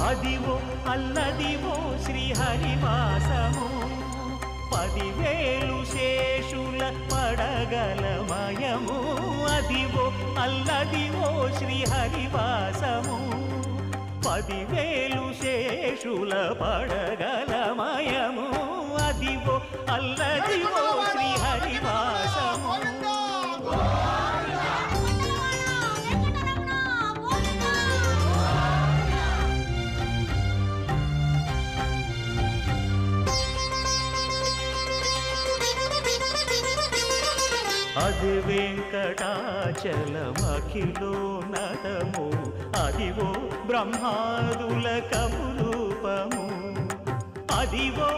అదివో అల్లదివో శ్రీహరివాసము 10,000 శేషుల పడగలమయము అదివో అల్లదివో శ్రీహరివాసము 10,000 శేషుల పడగలమయము అదివో అల్లదివో శ్రీహరివాసము అది వెంకటాచలమఖిలోన్నతము అదివో బ్రహ్మాదుల కపురూపము అదివో